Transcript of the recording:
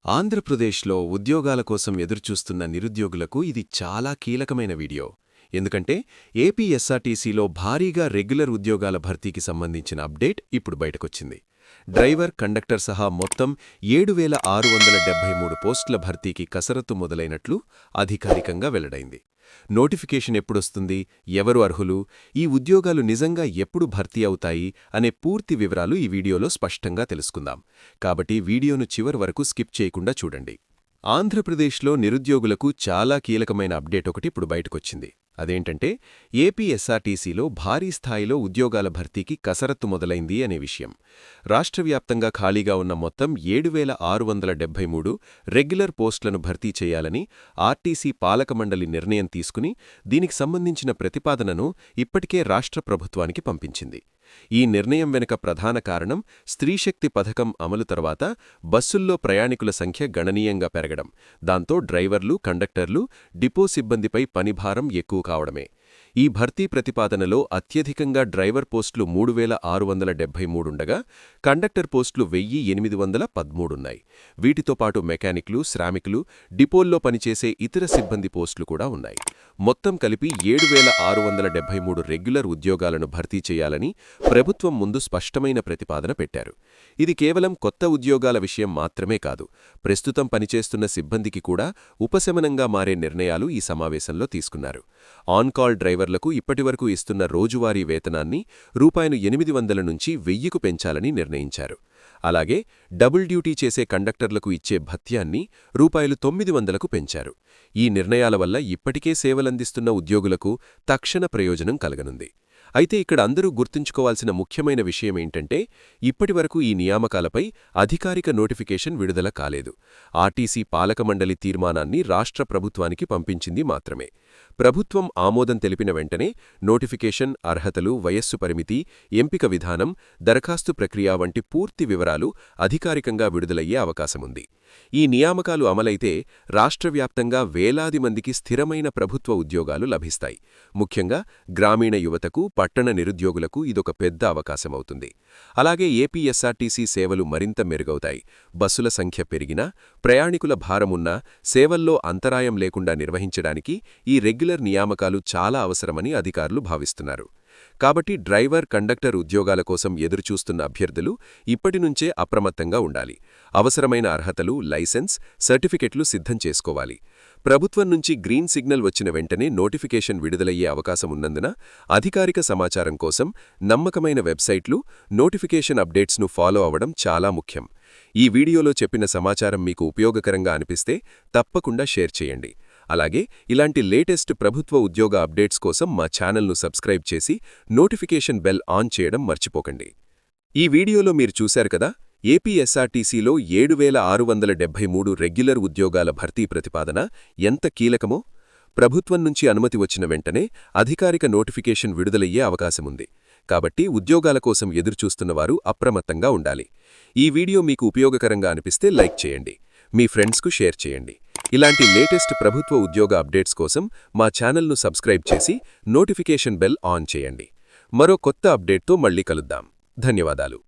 ఆంధ్రప్రదేశ్లో ఉద్యోగాల కోసం ఎదురుచూస్తున్న నిరుద్యోగులకు ఇది చాలా కీలకమైన వీడియో. ఎందుకంటే ఏపీ ఎస్ఆర్టీసీలో భారీగా రెగ్యులర్ ఉద్యోగాల భర్తీకి సంబంధించిన అప్డేట్ ఇప్పుడు బయటకొచ్చింది. డ్రైవర్, కండక్టర్ సహా మొత్తం 7,673 పోస్టుల భర్తీకి కసరత్తు మొదలైనట్లు అధికారికంగా వెల్లడైంది. నోటిఫికేషన్ ఎప్పుడొస్తుంది, ఎవరు అర్హులు, ఈ ఉద్యోగాలు నిజంగా ఎప్పుడు భర్తీ అవుతాయి అనే పూర్తి వివరాలు ఈ వీడియోలో స్పష్టంగా తెలుసుకుందాం. కాబట్టి వీడియోను చివరి వరకు స్కిప్ చేయకుండా చూడండి. ఆంధ్రప్రదేశ్లో నిరుద్యోగులకు చాలా కీలకమైన అప్డేట్ ఒకటి ఇప్పుడు బయటకొచ్చింది. అదేంటంటే ఏపీ ఎస్ఆర్టీసీలో భారీ స్థాయిలో ఉద్యోగాల భర్తీకి కసరత్తు మొదలైంది అనే విషయం. రాష్ట్రవ్యాప్తంగా ఖాళీగా ఉన్న మొత్తం 7,673 రెగ్యులర్ పోస్టులను భర్తీ చేయాలని ఆర్టీసీ పాలకమండలి నిర్ణయం తీసుకుని దీనికి సంబంధించిన ప్రతిపాదనను ఇప్పటికే రాష్ట్ర ప్రభుత్వానికి పంపించింది. ఈ నిర్ణయం వెనుక ప్రధాన కారణం స్త్రీశక్తి పథకం అమలు తర్వాత బస్సుల్లో ప్రయాణికుల సంఖ్య గణనీయంగా పెరగడం, దాంతో డ్రైవర్లు, కండక్టర్లు, డిపో సిబ్బందిపై పనిభారం ఎక్కువ కావడమే. ఈ భర్తీ ప్రతిపాదనలో అత్యధికంగా డ్రైవర్ పోస్టులు 3,673 ఉండగా కండక్టర్ పోస్టులు 1,813 ఉన్నాయి. వీటితో పాటు మెకానిక్లు, శ్రామికులు, డిపోల్లో పనిచేసే ఇతర సిబ్బంది పోస్టులు కూడా ఉన్నాయి. మొత్తం కలిపి 7,673 రెగ్యులర్ ఉద్యోగాలను భర్తీ చేయాలని ప్రభుత్వం ముందు స్పష్టమైన ప్రతిపాదన పెట్టారు. ఇది కేవలం కొత్త ఉద్యోగాల విషయం మాత్రమే కాదు, ప్రస్తుతం పనిచేస్తున్న సిబ్బందికి కూడా ఉపశమనంగా మారే నిర్ణయాలు ఈ సమావేశంలో తీసుకున్నారు. ఆన్-కాల్ డ్రైవర్లకు ఇప్పటివరకు ఇస్తున్న రోజువారీ వేతనాన్ని రూ800 నుంచి 1,000కు పెంచాలని నిర్ణయించారు. అలాగే డబుల్ డ్యూటీ చేసే కండక్టర్లకు ఇచ్చే భత్యాన్ని రూ900కు పెంచారు. ఈ నిర్ణయాల వల్ల ఇప్పటికే సేవలందిస్తున్న ఉద్యోగులకు తక్షణ ప్రయోజనం కలగనుంది. అయితే ఇక్కడ అందరూ గుర్తుంచుకోవాల్సిన ముఖ్యమైన విషయమేంటంటే ఇప్పటివరకు ఈ నియామకాలపై అధికారిక నోటిఫికేషన్ విడుదల కాలేదు. ఆర్టీసీ పాలకమండలి తీర్మానాన్ని రాష్ట్ర ప్రభుత్వానికి పంపించింది మాత్రమే. ప్రభుత్వం ఆమోదం తెలిపిన వెంటనే నోటిఫికేషన్, అర్హతలు, వయస్సు పరిమితి, ఎంపిక విధానం, దరఖాస్తు ప్రక్రియ వంటి పూర్తి వివరాలు అధికారికంగా విడుదలయ్యే అవకాశముంది. ఈ నియామకాలు అమలైతే రాష్ట్రవ్యాప్తంగా వేలాది మందికి స్థిరమైన ప్రభుత్వ ఉద్యోగాలు లభిస్తాయి. ముఖ్యంగా గ్రామీణ యువతకు, పట్టణ నిరుద్యోగులకు ఇదొక పెద్ద అవకాశమవుతుంది. అలాగే ఏపీ ఎస్ఆర్టీసీ సేవలు మరింత మెరుగవుతాయి. బస్సుల సంఖ్య పెరిగినా, ప్రయాణికుల భారమున్నా సేవల్లో అంతరాయం లేకుండా నిర్వహించడానికి ఈ రెగ్యులర్ నియామకాలు చాలా అవసరమని అధికారులు భావిస్తున్నారు. కాబట్టి డ్రైవర్, కండక్టర్ ఉద్యోగాల కోసం ఎదురుచూస్తున్న అభ్యర్థులు ఇప్పటినుంచే అప్రమత్తంగా ఉండాలి. అవసరమైన అర్హతలు, లైసెన్స్, సర్టిఫికెట్లు సిద్ధం చేసుకోవాలి. ప్రభుత్వం నుంచి గ్రీన్ సిగ్నల్ వచ్చిన వెంటనే నోటిఫికేషన్ విడుదలయ్యే అవకాశమున్నందున అధికారిక సమాచారం కోసం నమ్మకమైన వెబ్సైట్లు, నోటిఫికేషన్ అప్డేట్స్ను ఫాలో అవ్వడం చాలా ముఖ్యం. ఈ వీడియోలో చెప్పిన సమాచారం మీకు ఉపయోగకరంగా అనిపిస్తే తప్పకుండా షేర్ చేయండి. అలాగే ఇలాంటి లేటెస్ట్ ప్రభుత్వ ఉద్యోగ అప్డేట్స్ కోసం మా ఛానల్ను సబ్స్క్రైబ్ చేసి నోటిఫికేషన్ బెల్ ఆన్ చేయడం మర్చిపోకండి. ఈ వీడియోలో మీరు చూశారు కదా, ఏపీ ఎస్ఆర్టీసీలో 7,673 రెగ్యులర్ ఉద్యోగాల భర్తీ ప్రతిపాదన ఎంత కీలకమో. ప్రభుత్వం నుంచి అనుమతి వచ్చిన వెంటనే అధికారిక నోటిఫికేషన్ విడుదలయ్యే అవకాశముంది. కాబట్టి ఉద్యోగాల కోసం ఎదురుచూస్తున్నవారు అప్రమత్తంగా ఉండాలి. ఈ వీడియో మీకు ఉపయోగకరంగా అనిపిస్తే లైక్ చేయండి, మీ ఫ్రెండ్స్కు షేర్ చేయండి. ఇలాంటి లేటెస్ట్ ప్రభుత్వ ఉద్యోగ అప్డేట్స్ కోసం మా ఛానల్ను సబ్స్క్రైబ్ చేసి నోటిఫికేషన్ బెల్ ఆన్ చేయండి. మరో కొత్త అప్డేట్తో మళ్ళీ కలుద్దాం. ధన్యవాదాలు.